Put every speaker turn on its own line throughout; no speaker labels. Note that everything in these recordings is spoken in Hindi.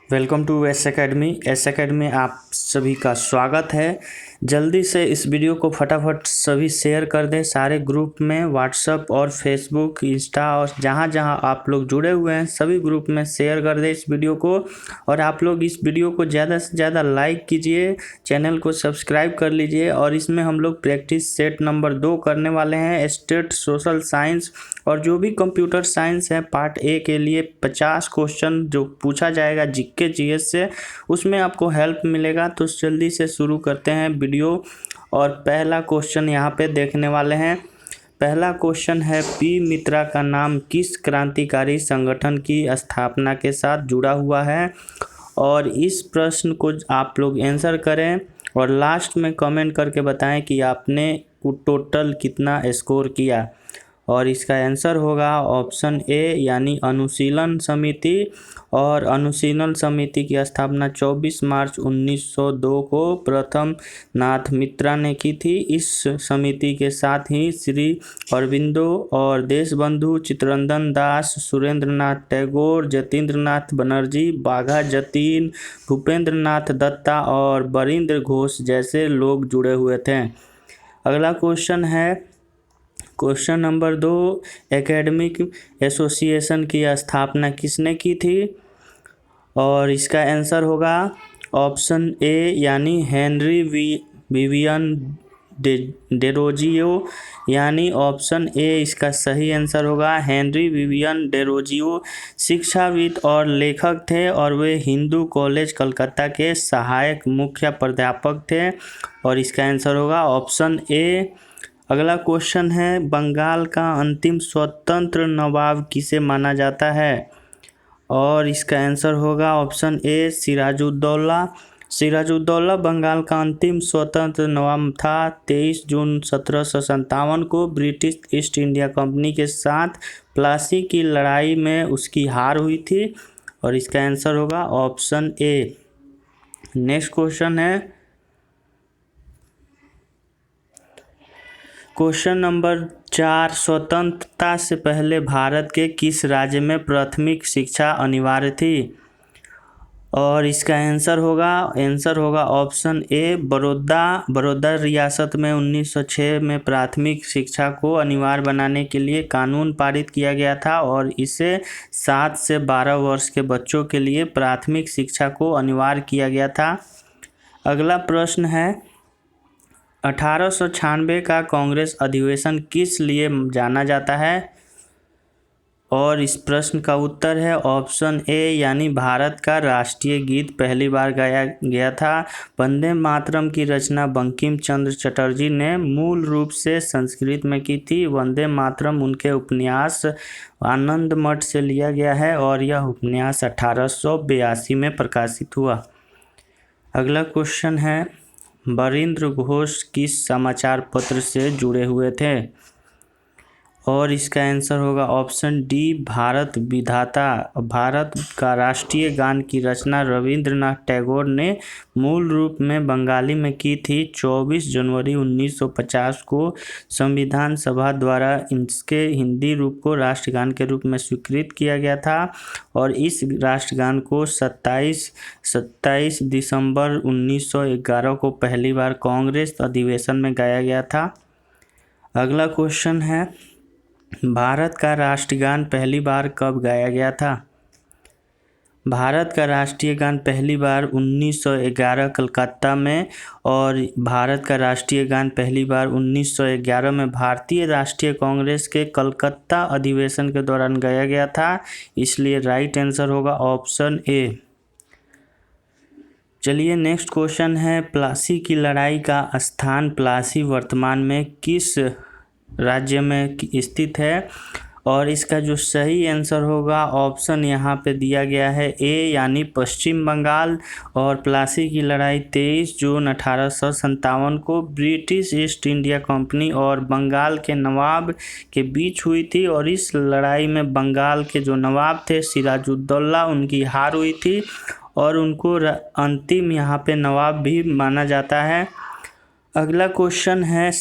Welcome to S academy. S academy आप सभी का स्वागत है। जल्दी से इस वीडियो को फटाफट सभी शेयर कर दें सारे ग्रुप में, व्हाट्सएप और फेसबुक, इंस्टा और जहाँ जहाँ आप लोग जुड़े हुए हैं सभी ग्रुप में शेयर कर दें इस वीडियो को। और आप लोग इस वीडियो को ज़्यादा से ज़्यादा लाइक कीजिए, चैनल को सब्सक्राइब कर लीजिए। और इसमें हम लोग प्रैक्टिस सेट नंबर 2 करने वाले हैं, स्टेट, सोशल साइंस और जो भी कंप्यूटर साइंस है पार्ट ए के लिए 50 क्वेश्चन जो पूछा जाएगा जीके जीएस से, उसमें आपको हेल्प मिलेगा। तो जल्दी से शुरू करते हैं वीडियो। और पहला क्वेश्चन यहाँ पे देखने वाले हैं। पहला क्वेश्चन है, पी मित्रा का नाम किस क्रांतिकारी संगठन की स्थापना के साथ जुड़ा हुआ है? और इस प्रश्न को आप लोग आंसर करें और लास्ट में कमेंट करके बताएं कि आपने टोटल कितना स्कोर किया। और इसका आंसर होगा ऑप्शन ए यानी अनुशीलन समिति। और अनुशीलन समिति की स्थापना 24 मार्च 1902 को प्रथम नाथ मित्रा ने की थी। इस समिति के साथ ही श्री अरबिंदो और देशबंधु चित्तरंजन दास, सुरेंद्रनाथ टैगोर, जतीन्द्रनाथ बनर्जी, बाघा जतीन, भूपेंद्रनाथ दत्ता और बरिंद्र घोष जैसे लोग जुड़े हुए थे। अगला क्वेश्चन है, क्वेश्चन नंबर 2, एकेडमिक एसोसिएशन की स्थापना किसने की थी? और इसका आंसर होगा ऑप्शन ए यानी हेनरी विवियन डेरोजियो, यानी ऑप्शन ए इसका सही आंसर होगा। हेनरी विवियन डेरोजियो शिक्षाविद और लेखक थे और वे हिंदू कॉलेज कलकत्ता के सहायक मुख्य प्राध्यापक थे। और इसका आंसर होगा ऑप्शन ए। अगला क्वेश्चन है, बंगाल का अंतिम स्वतंत्र नवाब किसे माना जाता है? और इसका आंसर होगा ऑप्शन ए सिराजुद्दौला। सिराजुद्दौला बंगाल का अंतिम स्वतंत्र नवाब था। 23 जून 1757 को ब्रिटिश ईस्ट इंडिया कंपनी के साथ प्लासी की लड़ाई में उसकी हार हुई थी। और इसका आंसर होगा ऑप्शन ए। नेक्स्ट क्वेश्चन है, क्वेश्चन नंबर 4, स्वतंत्रता से पहले भारत के किस राज्य में प्राथमिक शिक्षा अनिवार्य थी? और इसका आंसर होगा ऑप्शन ए बड़ौदा रियासत में 1906 में प्राथमिक शिक्षा को अनिवार्य बनाने के लिए कानून पारित किया गया था और इसे 7 से 12 वर्ष के बच्चों के लिए प्राथमिक शिक्षा को अनिवार्य किया गया था। अगला प्रश्न है, 1896 का कांग्रेस अधिवेशन किस लिए जाना जाता है? और इस प्रश्न का उत्तर है ऑप्शन ए यानी भारत का राष्ट्रीय गीत पहली बार गाया गया था। वंदे मातरम की रचना बंकिम चंद्र चटर्जी ने मूल रूप से संस्कृत में की थी। वंदे मातरम उनके उपन्यास आनंद मठ से लिया गया है और यह उपन्यास 1882 में प्रकाशित हुआ। अगला क्वेश्चन है, बरिंद्र घोष किस समाचार पत्र से जुड़े हुए थे? और इसका आंसर होगा ऑप्शन डी भारत विधाता। भारत का राष्ट्रीय गान की रचना रविंद्रनाथ टैगोर ने मूल रूप में बंगाली में की थी। 24 जनवरी 1950 को संविधान सभा द्वारा इसके हिंदी रूप को राष्ट्रगान के रूप में स्वीकृत किया गया था और इस राष्ट्रगान को 27 दिसंबर 1911 को पहली बार कांग्रेस अधिवेशन में गाया गया था। अगला क्वेश्चन है, भारत का राष्ट्रगान पहली बार कब गाया गया था? भारत का राष्ट्रीय गान पहली बार 1911 कलकत्ता में और भारत का राष्ट्रीय गान पहली बार 1911 में भारतीय राष्ट्रीय कांग्रेस के कलकत्ता अधिवेशन के दौरान गाया गया था। इसलिए राइट आंसर होगा ऑप्शन ए। चलिए नेक्स्ट क्वेश्चन है, प्लासी की लड़ाई का स्थान प्लासी वर्तमान में किस राज्य में स्थित है? और इसका जो सही आंसर होगा ऑप्शन यहाँ पे दिया गया है ए यानी पश्चिम बंगाल। और प्लासी की लड़ाई 23 जून 1857 को ब्रिटिश ईस्ट इंडिया कंपनी और बंगाल के नवाब के बीच हुई थी और इस लड़ाई में बंगाल के जो नवाब थे सिराजुद्दौला, उनकी हार हुई थी और उनको अंतिम यहाँ पे नवाब भी माना जाता है। अगला क्वेश्चन है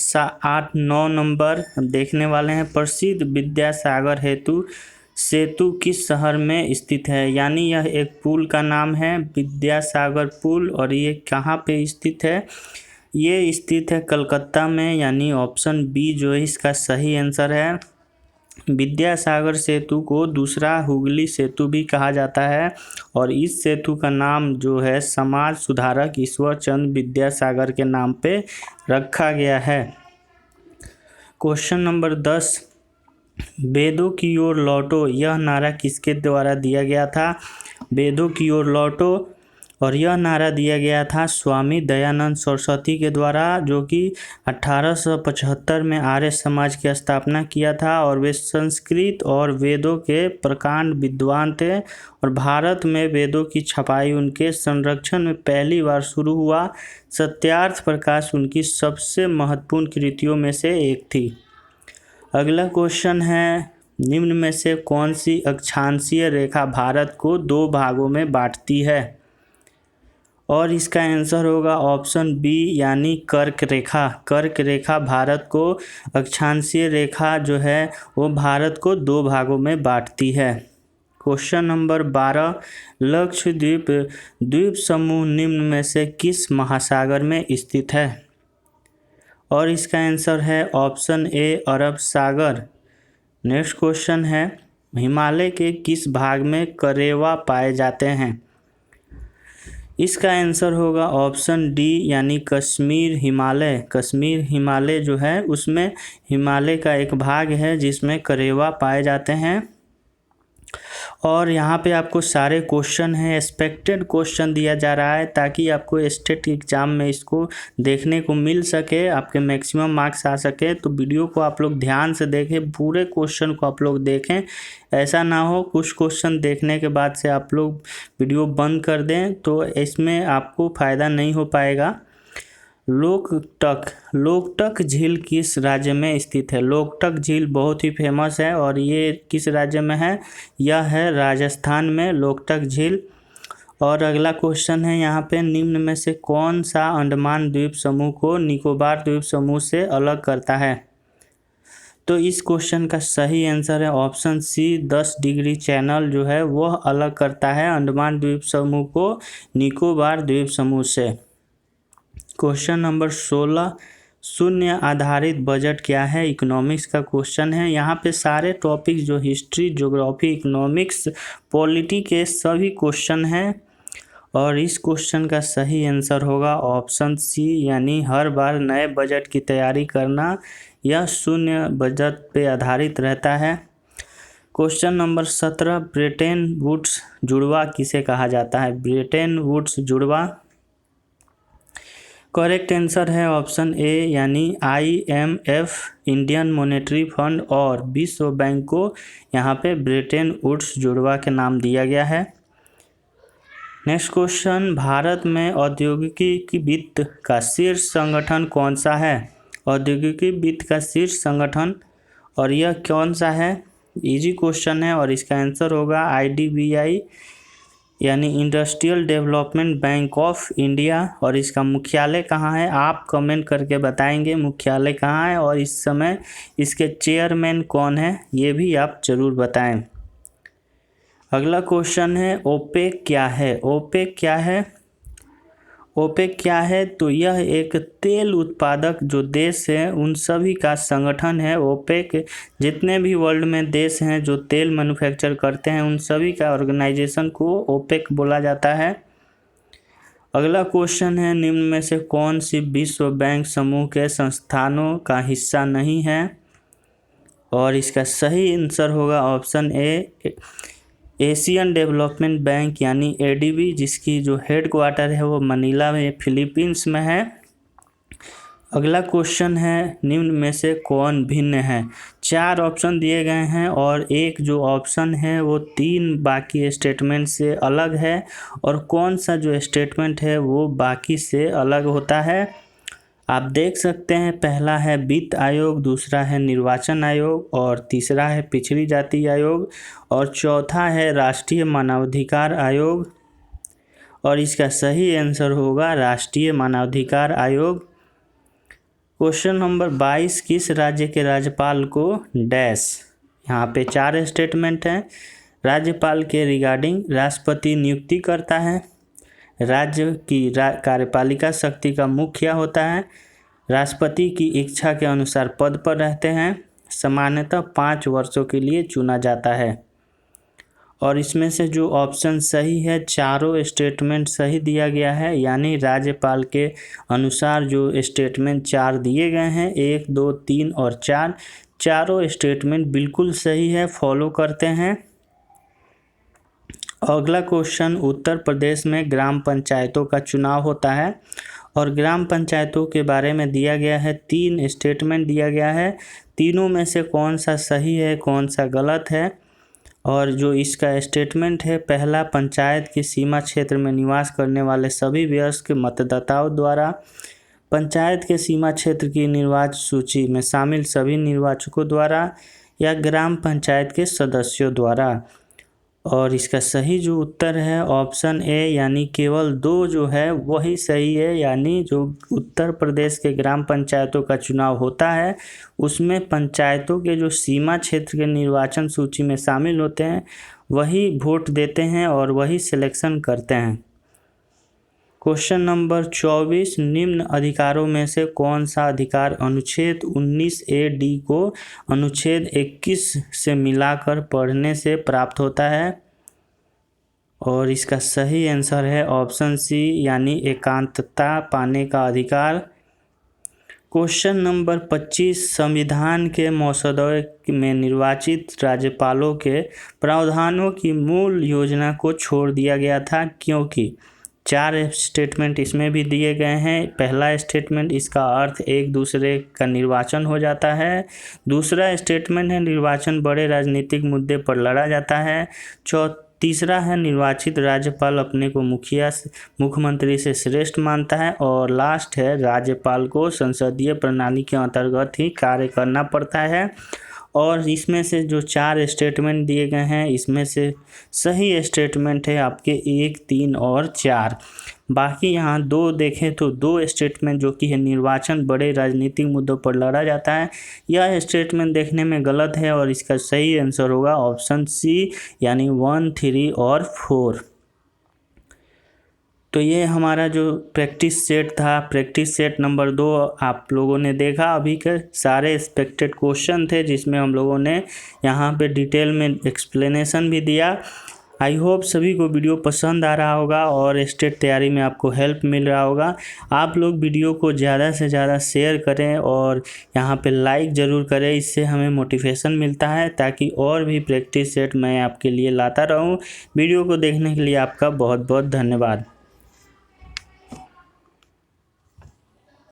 8-9 नंबर देखने वाले हैं, प्रसिद्ध विद्यासागर हेतु सेतु किस शहर में स्थित है? यानी यह एक पुल का नाम है विद्यासागर पुल, और ये कहाँ पे स्थित है? ये स्थित है कलकत्ता में, यानी ऑप्शन बी जो है इसका सही आंसर है। विद्यासागर सेतु को दूसरा हुगली सेतु भी कहा जाता है, और इस सेतु का नाम जो है समाज सुधारक ईश्वर चंद्र विद्यासागर के नाम पे रखा गया है। क्वेश्चन नंबर 10, वेदों की ओर लौटो, यह नारा किसके द्वारा दिया गया था? वेदों की ओर लौटो, और यह नारा दिया गया था स्वामी दयानंद सरस्वती के द्वारा, जो कि 1875 में आर्य समाज की स्थापना किया था। और वे संस्कृत और वेदों के प्रकांड विद्वान थे, और भारत में वेदों की छपाई उनके संरक्षण में पहली बार शुरू हुआ। सत्यार्थ प्रकाश उनकी सबसे महत्वपूर्ण कृतियों में से एक थी। अगला क्वेश्चन है, निम्न में से कौन सी अक्षांशीय रेखा भारत को दो भागों में बांटती है? और इसका आंसर होगा ऑप्शन बी, यानी कर्क रेखा। कर्क रेखा भारत को, अक्षांशीय रेखा जो है वो भारत को दो भागों में बांटती है। क्वेश्चन नंबर 12, लक्षद्वीप द्वीप समूह निम्न में से किस महासागर में स्थित है? और इसका आंसर है option A, Arab Sagar. Next question है, हिमालय के किस भाग में करेवा पाए जाते हैं? इसका आंसर होगा ऑप्शन डी, यानी कश्मीर हिमालय। कश्मीर हिमालय जो है उसमें हिमालय का एक भाग है जिसमें करेवा पाए जाते हैं। और यहाँ पे आपको सारे क्वेश्चन हैं, एक्सपेक्टेड क्वेश्चन दिया जा रहा है ताकि आपको स्टेट एग्जाम में इसको देखने को मिल सके, आपके मैक्सिमम मार्क्स आ सके। तो वीडियो को आप लोग ध्यान से देखें, पूरे क्वेश्चन को आप लोग देखें। ऐसा ना हो कुछ क्वेश्चन देखने के बाद से आप लोग वीडियो बंद कर दें, तो इसमें आपको फ़ायदा नहीं हो पाएगा। लोकटक झील किस राज्य में स्थित है? लोकटक झील बहुत ही फेमस है, और ये किस राज्य में है? यह है राजस्थान में लोकटक झील। और अगला क्वेश्चन है यहाँ पे, निम्न में से कौन सा अंडमान द्वीप समूह को निकोबार द्वीप समूह से अलग करता है? तो इस क्वेश्चन का सही आंसर है ऑप्शन सी, 10 डिग्री चैनल जो है वह अलग करता है अंडमान द्वीप समूह को निकोबार द्वीप समूह से। क्वेश्चन नंबर 16, शून्य आधारित बजट क्या है? इकोनॉमिक्स का क्वेश्चन है। यहाँ पे सारे टॉपिक जो हिस्ट्री, ज्योग्राफी, इकोनॉमिक्स, पॉलिटी के सभी क्वेश्चन हैं, और इस क्वेश्चन का सही आंसर होगा ऑप्शन सी, यानी हर बार नए बजट की तैयारी करना यह शून्य बजट पे आधारित रहता है। क्वेश्चन नंबर 17, ब्रेटन वुड्स जुड़वा किसे कहा जाता है? ब्रेटन वुड्स जुड़वा। करेक्ट आंसर है ऑप्शन ए, यानी IMF, इंडियन मॉनेटरी फंड, और विश्व बैंक को यहाँ पे ब्रेटन वुड्स जुड़वा के नाम दिया गया है। नेक्स्ट क्वेश्चन, भारत में औद्योगिक वित्त का शीर्ष संगठन कौन सा है? औद्योगिक वित्त का शीर्ष संगठन, और यह कौन सा है? इजी क्वेश्चन है, और इसका आंसर होगा IDBI, यानी industrial development bank of India. और इसका मुख्यालय कहाँ है? आप कमेंट करके बताएंगे मुख्यालय कहाँ है, और इस समय इसके चेयरमैन कौन है ये भी आप जरूर बताएं। अगला क्वेश्चन है, ओपेक क्या है? ओपेक क्या है? ओपेक क्या है? तो यह एक तेल उत्पादक जो देश है उन सभी का संगठन है। ओपेक जितने भी वर्ल्ड में देश हैं जो तेल मैन्युफैक्चर करते हैं उन सभी का ऑर्गेनाइजेशन को ओपेक बोला जाता है। अगला क्वेश्चन है, निम्न में से कौन सी विश्व बैंक समूह के संस्थानों का हिस्सा नहीं है? और इसका सही आंसर होगा option A, Asian development bank यानी ADB, जिसकी जो हेड क्वार्टर है वो मनीला में फिलीपींस में है। अगला क्वेश्चन है, निम्न में से कौन भिन्न है? 4 ऑप्शन दिए गए हैं, और एक जो ऑप्शन है वो 3 बाकी स्टेटमेंट से अलग है, और कौन सा जो स्टेटमेंट है वो बाकी से अलग होता है आप देख सकते हैं। पहला है वित्त आयोग, दूसरा है निर्वाचन आयोग, और तीसरा है पिछड़ी जाति आयोग, और चौथा है राष्ट्रीय मानवाधिकार आयोग। और इसका सही आंसर होगा राष्ट्रीय मानवाधिकार आयोग। क्वेश्चन नंबर 22, किस राज्य के राज्यपाल को डैश यहाँ पे 4 स्टेटमेंट हैं। राज्यपाल के रिगार्डिंग राष्ट्रपति नियुक्ति करता है, राज्य की कार्यपालिका शक्ति का मुखिया होता है, राष्ट्रपति की इच्छा के अनुसार पद पर रहते हैं, सामान्यतः 5 वर्षों के लिए चुना जाता है। और इसमें से जो ऑप्शन सही है, चारों स्टेटमेंट सही दिया गया है, यानी राज्यपाल के अनुसार जो स्टेटमेंट 4 दिए गए हैं, 1, 2, 3 और 4, चारों स्टेटमेंट बिल्कुल सही है, फॉलो करते हैं। अगला क्वेश्चन, उत्तर प्रदेश में ग्राम पंचायतों का चुनाव होता है और ग्राम पंचायतों के बारे में दिया गया है, 3 स्टेटमेंट दिया गया है। तीनों में से कौन सा सही है, कौन सा गलत है? और जो इसका स्टेटमेंट है, पहला, पंचायत की सीमा क्षेत्र में निवास करने वाले सभी वयस्क मतदाताओं द्वारा पंचायत के सीमा क्षेत्र की निर्वाचक सूची में शामिल सभी निर्वाचकों द्वारा या ग्राम पंचायत के सदस्यों द्वारा। और इसका सही जो उत्तर है ऑप्शन ए, यानी केवल 2 जो है वही सही है, यानी जो उत्तर प्रदेश के ग्राम पंचायतों का चुनाव होता है उसमें पंचायतों के जो सीमा क्षेत्र के निर्वाचन सूची में शामिल होते हैं वही वोट देते हैं और वही सिलेक्शन करते हैं। क्वेश्चन नंबर 24, निम्न अधिकारों में से कौन सा अधिकार अनुच्छेद 19A(d) को अनुच्छेद 21 से मिलाकर पढ़ने से प्राप्त होता है? और इसका सही आंसर है ऑप्शन सी, यानी एकांतता पाने का अधिकार। क्वेश्चन नंबर 25, संविधान के मसौदे में निर्वाचित राज्यपालों के प्रावधानों की मूल योजना को छोड़ दिया गया था क्योंकि? 4 स्टेटमेंट इसमें भी दिए गए हैं। पहला स्टेटमेंट, इसका अर्थ एक दूसरे का निर्वाचन हो जाता है। दूसरा स्टेटमेंट है, निर्वाचन बड़े राजनीतिक मुद्दे पर लड़ा जाता है। तीसरा है, निर्वाचित राज्यपाल अपने को मुख्यमंत्री से श्रेष्ठ मानता है। और लास्ट है, राज्यपाल को संसदीय प्रणाली के अंतर्गत ही कार्य करना पड़ता है। और इसमें से जो 4 स्टेटमेंट दिए गए हैं इसमें से सही स्टेटमेंट है आपके 1, 3 और 4। बाकी यहाँ 2 देखें तो 2 स्टेटमेंट जो कि है निर्वाचन बड़े राजनीतिक मुद्दों पर लड़ा जाता है, यह स्टेटमेंट देखने में गलत है और इसका सही आंसर होगा ऑप्शन सी, यानी 1, 3 और 4। तो ये हमारा जो प्रैक्टिस सेट था, प्रैक्टिस सेट नंबर 2 आप लोगों ने देखा। अभी के सारे एक्सपेक्टेड क्वेश्चन थे जिसमें हम लोगों ने यहाँ पे डिटेल में एक्सप्लेनेशन भी दिया। आई होप सभी को वीडियो पसंद आ रहा होगा और स्टेट तैयारी में आपको हेल्प मिल रहा होगा। आप लोग वीडियो को ज़्यादा से ज़्यादा शेयर करें और यहाँ पे लाइक ज़रूर करें, इससे हमें मोटिवेशन मिलता है ताकि और भी प्रैक्टिस सेट मैं आपके लिए लाता रहूँ। वीडियो को देखने के लिए आपका बहुत बहुत धन्यवाद।